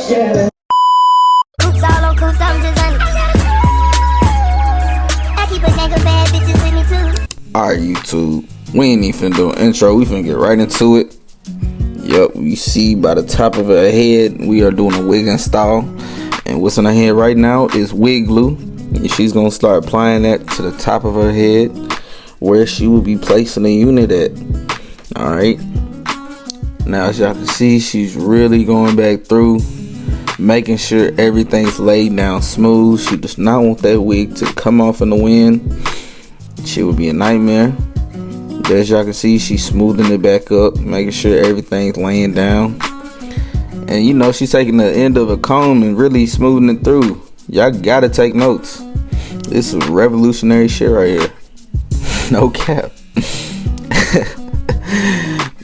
yeah. Oops, all on coops, I'm just on it. I keep a gang of bad bitches with me too. Alright, YouTube, we ain't even finna do an intro, we finna get right into it. Yup, you see by the top of her head, we are doing a wig install. And what's on her head right now is wig glue. And she's gonna start applying that to the top of her head, where she will be placing the unit at. Alright. Now as y'all can see, she's really going back through, making sure everything's laid down smooth. She does not want that wig to come off in the wind. She would be a nightmare. But as y'all can see, she's smoothing it back up, making sure everything's laying down. And you know, she's taking the end of a comb and really smoothing it through. Y'all gotta take notes. This is revolutionary shit right here. No cap.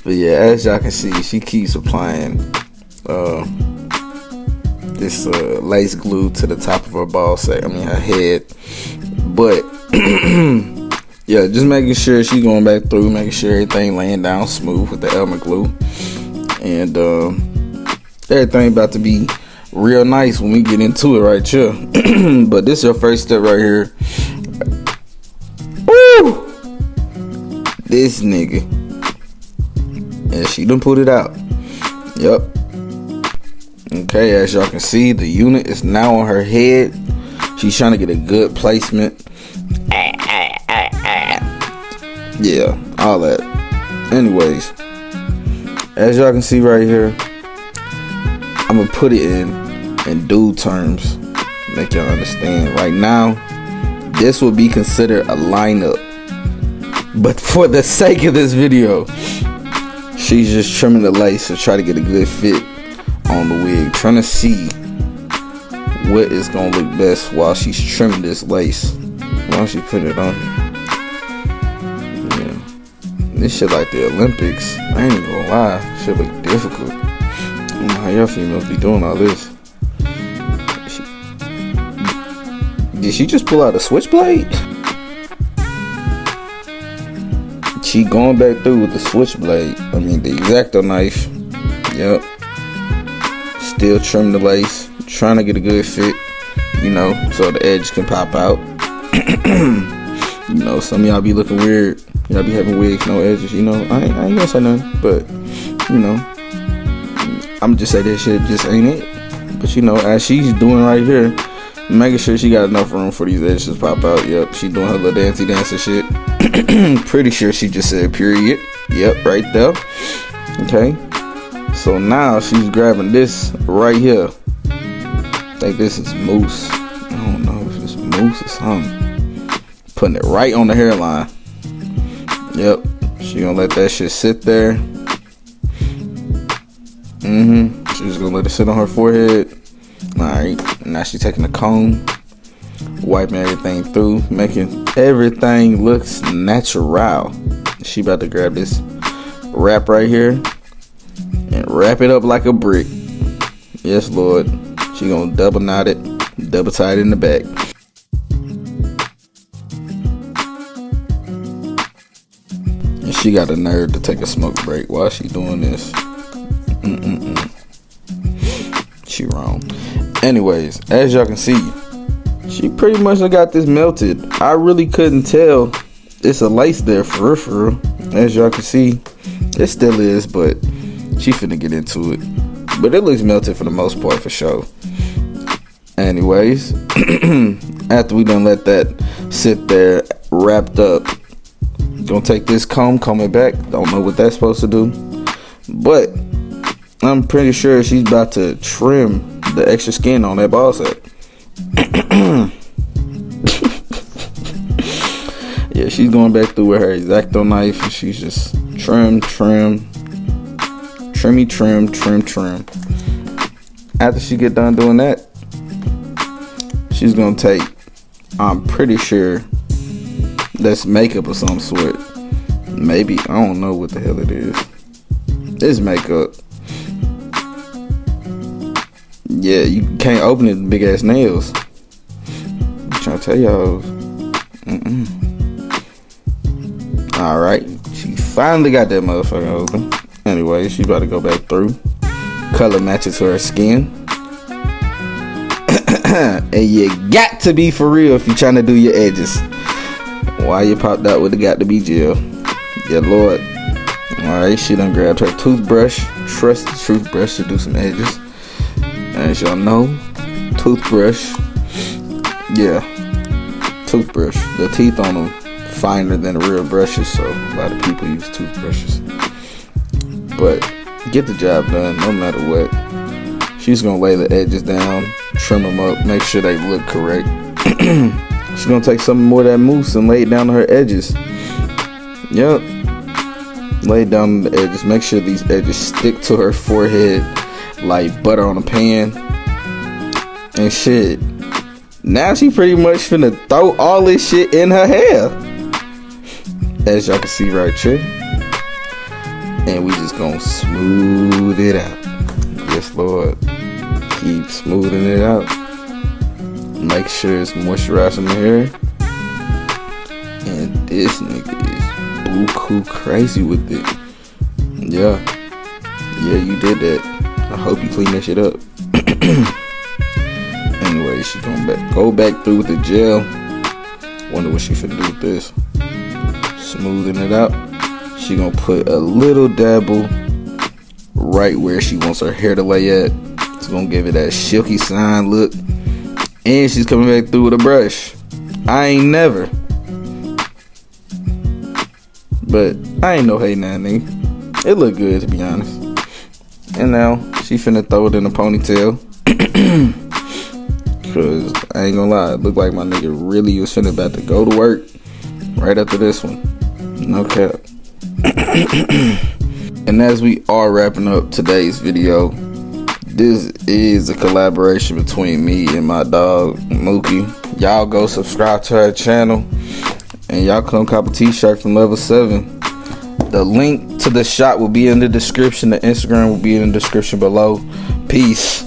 But yeah, as y'all can see, she keeps applying this lace glue to the top of her ball sack, her head. But yeah, just making sure she's going back through, making sure everything laying down smooth with the element glue. And everything about to be real nice when we get into it right here. But this is your first step right here. Woo! This nigga. And she done put it out. Yep. Okay, as y'all can see, the unit is now on her head. She's trying to get a good placement. Yeah, all that. Anyways, as y'all can see right here, I'm gonna put it in dude terms, make y'all understand. Right now, this will be considered a lineup, but for the sake of this video, she's just trimming the lace to try to get a good fit on the wig, trying to see what is gonna look best while she's trimming this lace. Why don't she put it on here? Yeah, this shit like the Olympics. I ain't even gonna lie, shit look difficult. I don't know how y'all females be doing all this. Did she just pull out a switchblade? She going back through with the switchblade. The X-Acto knife. Yep. Still trim the lace, trying to get a good fit, you know, so the edge can pop out. You know, some of y'all be looking weird. Y'all be having wigs, no edges, you know. I ain't gonna say nothing, but you know, I'm just say that shit just ain't it. But you know, as she's doing right here, making sure she got enough room for these edges to pop out. Yep, she doing her little dancey dancer shit. Pretty sure she just said period. Yep, right there. Okay. So now she's grabbing this right here. I think this is mousse. I don't know if it's mousse or something. Putting it right on the hairline. Yep. She gonna let that shit sit there. She's gonna let it sit on her forehead. Alright. Now she's taking a comb, wiping everything through, making everything looks natural. She about to grab this wrap right here and wrap it up like a brick. Yes, Lord. She gonna double knot it, double tie it in the back. And she got a nerve to take a smoke break while she doing this. She wrong. Anyways, as y'all can see, she pretty much got this melted. I really couldn't tell. It's a lace there for real. As y'all can see, it still is, but she finna get into it. But it looks melted for the most part, for sure. Anyways, after we done let that sit there wrapped up, gonna take this comb it back. Don't know what that's supposed to do, but I'm pretty sure she's about to trim the extra skin on that ball sack. Yeah, she's going back through with her X-Acto knife, and she's just trim. After she get done doing that, she's gonna take, I'm pretty sure that's makeup of some sort. Maybe, I don't know what the hell it is. It's makeup. Yeah, you can't open it with big ass nails. I'm trying to tell y'all. Alright, she finally got that motherfucker open. Anyway, she about to go back through. Color matches to her skin. And you got to be for real if you're trying to do your edges. Why you popped out with the got to be gel? Yeah, Lord. Alright, she done grabbed her toothbrush. Trust the toothbrush to do some edges. As y'all know, toothbrush. Yeah, toothbrush. The teeth on them finer than the real brushes, so a lot of people use toothbrushes. But get the job done no matter what. She's gonna lay the edges down, trim them up, make sure they look correct. She's gonna take some more of that mousse and lay it down on her edges. Yep. Lay it down on the edges. Make sure these edges stick to her forehead like butter on a pan. And shit. Now she pretty much finna throw all this shit in her hair. As y'all can see right here. And we just gonna smooth it out. Yes, Lord. Keep smoothing it out. Make sure it's moisturizing the hair. And this nigga is buku crazy with it. Yeah. Yeah, you did that. I hope you clean that shit up. Anyway, she gonna go back through with the gel. Wonder what she finna do with this. Smoothing it out. She gonna put a little dabble right where she wants her hair to lay at. It's gonna give it that silky shine look. And she's coming back through with a brush. I ain't never. But I ain't no hate now, nigga. It look good, to be honest. And now she finna throw it in a ponytail. Cause I ain't gonna lie, it looked like my nigga really was finna about to go to work right after this one. No cap. And as we are wrapping up today's video, this is a collaboration between me and my dog Mookie. Y'all go subscribe to our channel and y'all come cop a t-shirt from Level7. The link to the shop will be in the description. The Instagram will be in the description below. Peace.